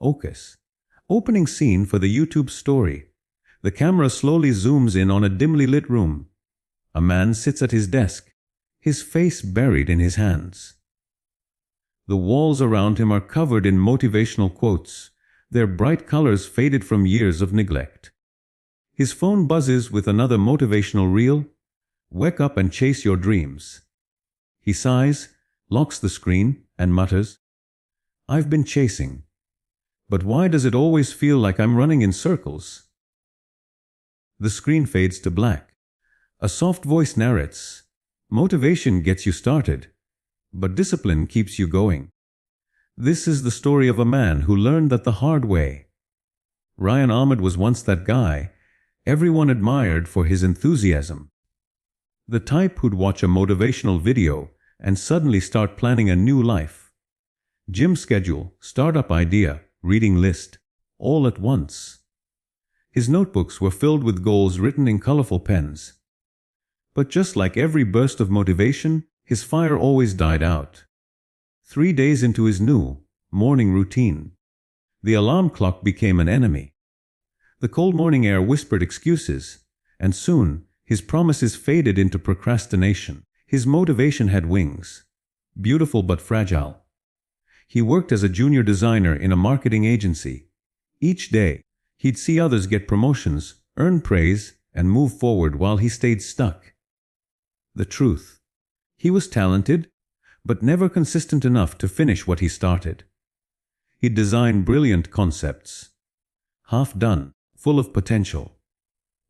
Ocus. Opening scene for the YouTube story. The camera slowly zooms in on a dimly lit room. A man sits at his desk, his face buried in his hands. The walls around him are covered in motivational quotes, their bright colors faded from years of neglect. His phone buzzes with another motivational reel. Wake up and chase your dreams. He sighs, locks the screen, and mutters, I've been chasing. But why does it always feel like I'm running in circles? The screen fades to black. A soft voice narrates, motivation gets you started, but discipline keeps you going. This is the story of a man who learned that the hard way. Rayan Ahmed was once that guy, everyone admired for his enthusiasm. The type who'd watch a motivational video and suddenly start planning a new life. Gym schedule, startup idea, reading list, all at once. His notebooks were filled with goals written in colorful pens. But just like every burst of motivation, his fire always died out. 3 days into his new morning routine, the alarm clock became an enemy. The cold morning air whispered excuses, and soon his promises faded into procrastination. His motivation had wings, beautiful but fragile. He worked as a junior designer in a marketing agency. Each day, he'd see others get promotions, earn praise, and move forward while he stayed stuck. The truth: he was talented, but never consistent enough to finish what he started. He'd design brilliant concepts, half done, full of potential,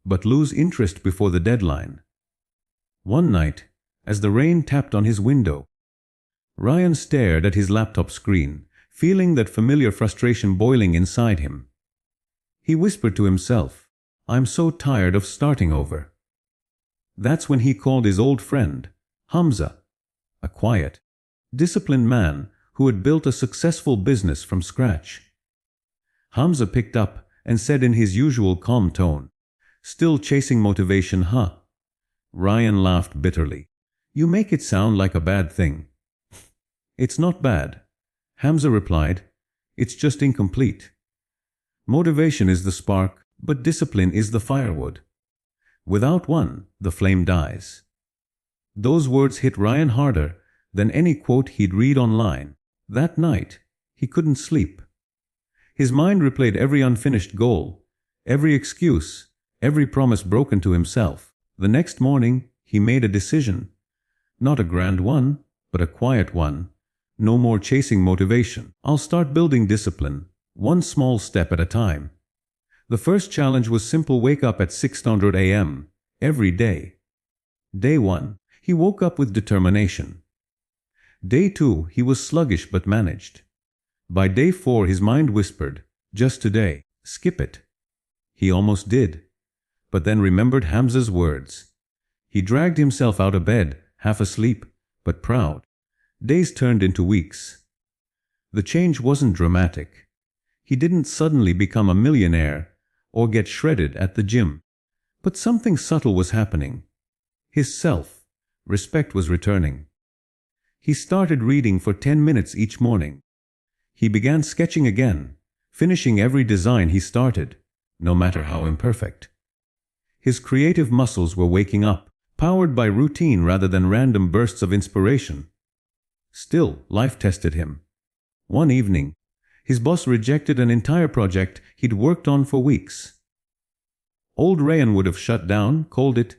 but lose interest before the deadline. One night, as the rain tapped on his window, Rayan stared at his laptop screen, feeling that familiar frustration boiling inside him. He whispered to himself, I'm so tired of starting over. That's when he called his old friend, Hamza, a quiet, disciplined man who had built a successful business from scratch. Hamza picked up and said in his usual calm tone, Still chasing motivation, huh? Rayan laughed bitterly. You make it sound like a bad thing. It's not bad, Hamza replied. It's just incomplete. Motivation is the spark, but discipline is the firewood. Without one, the flame dies. Those words hit Rayan harder than any quote he'd read online. That night, he couldn't sleep. His mind replayed every unfinished goal, every excuse, every promise broken to himself. The next morning, he made a decision. Not a grand one, but a quiet one. No more chasing motivation. I'll start building discipline, one small step at a time. The first challenge was simple: wake up at 6:00 a.m. every day. Day 1, he woke up with determination. Day 2, he was sluggish but managed. By day 4, his mind whispered, just today, skip it. He almost did, but then remembered Hamza's words. He dragged himself out of bed, half asleep, but proud. Days turned into weeks. The change wasn't dramatic. He didn't suddenly become a millionaire or get shredded at the gym. But something subtle was happening. His self-respect was returning. He started reading for 10 minutes each morning. He began sketching again, finishing every design he started, no matter how imperfect. His creative muscles were waking up, powered by routine rather than random bursts of inspiration. Still, life tested him. One evening, his boss rejected an entire project he'd worked on for weeks. Old Rayan would have shut down, called it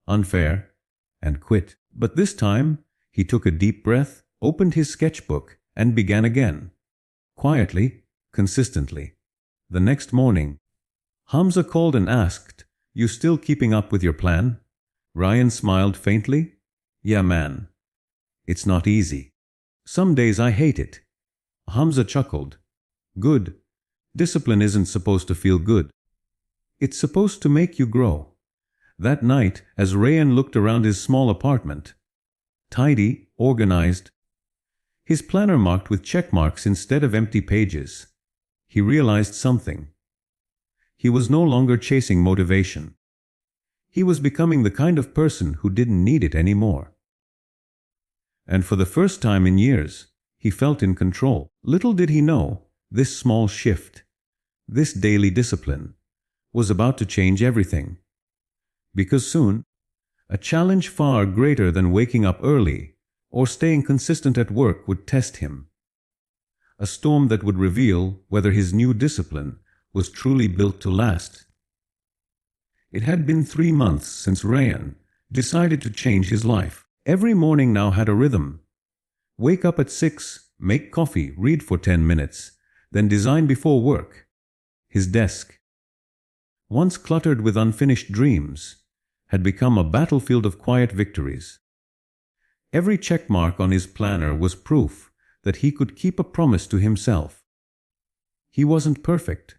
unfair, and quit. But this time, he took a deep breath, opened his sketchbook, and began again. Quietly, consistently. The next morning, Hamza called and asked, You still keeping up with your plan? Rayan smiled faintly. Yeah, man. It's not easy. Some days I hate it. Hamza chuckled. Good. Discipline isn't supposed to feel good. It's supposed to make you grow. That night, as Rayan looked around his small apartment, tidy, organized, his planner marked with check marks instead of empty pages, he realized something. He was no longer chasing motivation. He was becoming the kind of person who didn't need it anymore. And for the first time in years, he felt in control. Little did he know, This small shift, this daily discipline, was about to change everything. Because soon, a challenge far greater than waking up early or staying consistent at work would test him. A storm that would reveal whether his new discipline was truly built to last. It had been 3 months since Rayan decided to change his life. Every morning now had a rhythm. Wake up at 6, make coffee, read for 10 minutes, then design before work. His desk, once cluttered with unfinished dreams, had become a battlefield of quiet victories. Every check mark on his planner was proof that he could keep a promise to himself. He wasn't perfect.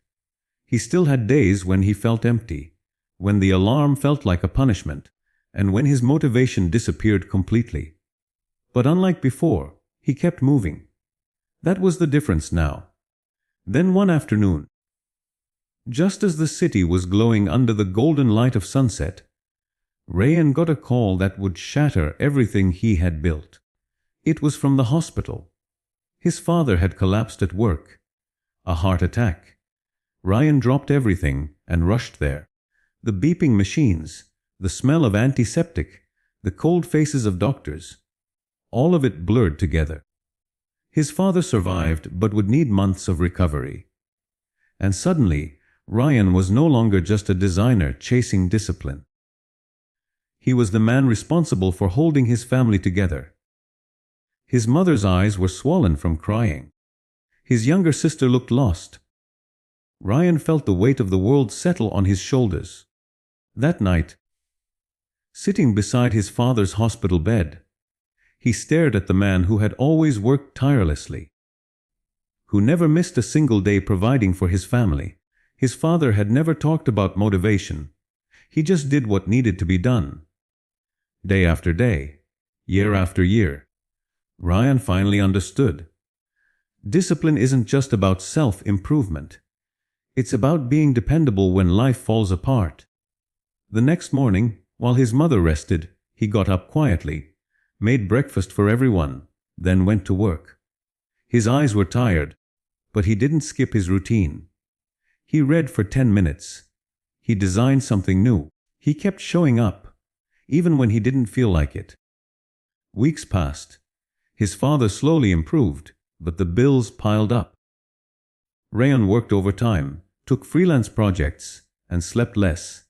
He still had days when he felt empty, when the alarm felt like a punishment, and when his motivation disappeared completely. But unlike before, he kept moving. That was the difference now. Then one afternoon, just as the city was glowing under the golden light of sunset, Rayan got a call that would shatter everything he had built. It was from the hospital. His father had collapsed at work. A heart attack. Rayan dropped everything and rushed there. The beeping machines, the smell of antiseptic, the cold faces of doctors, all of it blurred together. His father survived but would need months of recovery. And suddenly, Rayan was no longer just a designer chasing discipline. He was the man responsible for holding his family together. His mother's eyes were swollen from crying. His younger sister looked lost. Rayan felt the weight of the world settle on his shoulders. That night, sitting beside his father's hospital bed, he stared at the man who had always worked tirelessly, who never missed a single day providing for his family. His father had never talked about motivation. He just did what needed to be done. Day after day, year after year, Rayan finally understood. Discipline isn't just about self-improvement. It's about being dependable when life falls apart. The next morning, while his mother rested, he got up quietly, made breakfast for everyone, then went to work. His eyes were tired, but he didn't skip his routine. He read for 10 minutes. He designed something new. He kept showing up, even when he didn't feel like it. Weeks passed. His father slowly improved, but the bills piled up. Rayan worked overtime, took freelance projects, and slept less.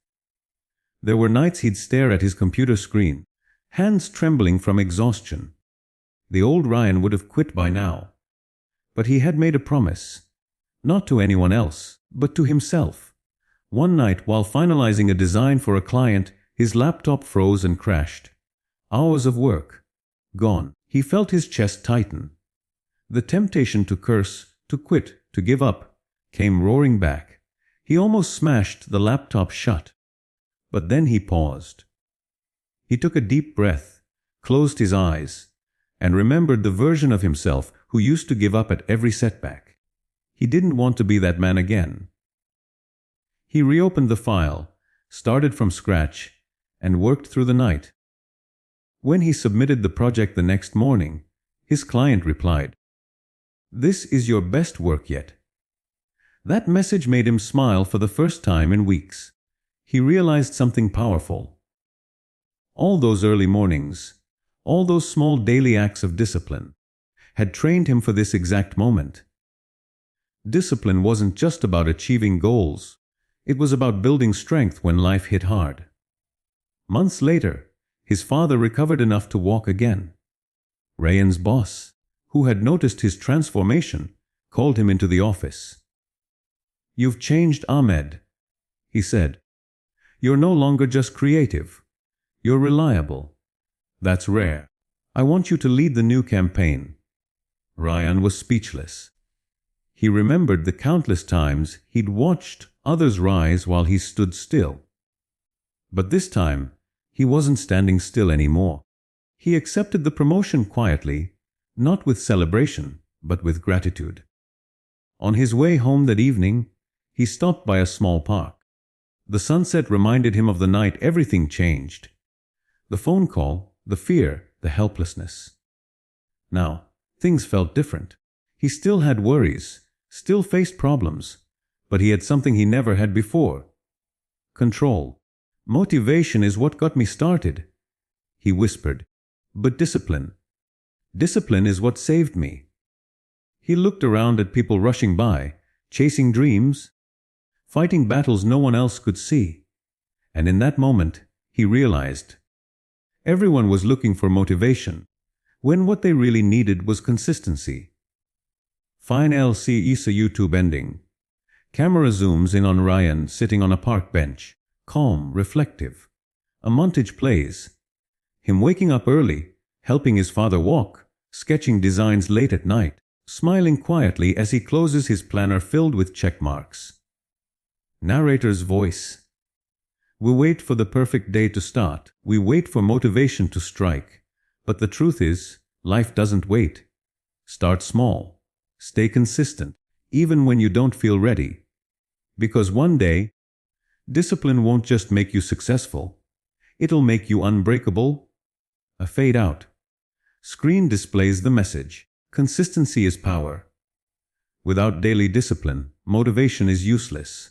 There were nights he'd stare at his computer screen, hands trembling from exhaustion. The old Rayan would have quit by now. But he had made a promise, not to anyone else, but to himself. One night, while finalizing a design for a client, his laptop froze and crashed. Hours of work, gone. He felt his chest tighten. The temptation to curse, to quit, to give up, came roaring back. He almost smashed the laptop shut. But then he paused. He took a deep breath, closed his eyes, and remembered the version of himself who used to give up at every setback. He didn't want to be that man again. He reopened the file, started from scratch, and worked through the night. When he submitted the project the next morning, his client replied, "This is your best work yet." That message made him smile for the first time in weeks. He realized something powerful. All those early mornings, all those small daily acts of discipline, had trained him for this exact moment. Discipline wasn't just about achieving goals. It was about building strength when life hit hard. Months later, his father recovered enough to walk again. Rayan's boss, who had noticed his transformation, called him into the office. "You've changed, Ahmed," he said. "You're no longer just creative. You're reliable. That's rare. I want you to lead the new campaign." Rayan was speechless. He remembered the countless times he'd watched others rise while he stood still. But this time, he wasn't standing still anymore. He accepted the promotion quietly, not with celebration, but with gratitude. On his way home that evening, he stopped by a small park. The sunset reminded him of the night everything changed. The phone call, the fear, the helplessness. Now, things felt different. He still had worries, still faced problems, but he had something he never had before: control. "Motivation is what got me started," he whispered. "But discipline. Discipline is what saved me." He looked around at people rushing by, chasing dreams, fighting battles no one else could see. And in that moment, he realized everyone was looking for motivation, when what they really needed was consistency. Fine LC Isa YouTube ending. Camera zooms in on Rayan sitting on a park bench, calm, reflective. A montage plays. Him waking up early, helping his father walk, sketching designs late at night, smiling quietly as he closes his planner filled with check marks. Narrator's voice. "We wait for the perfect day to start. We wait for motivation to strike. But the truth is, life doesn't wait. Start small. Stay consistent, even when you don't feel ready. Because one day, discipline won't just make you successful. It'll make you unbreakable." A fade out. Screen displays the message: consistency is power. Without daily discipline, motivation is useless.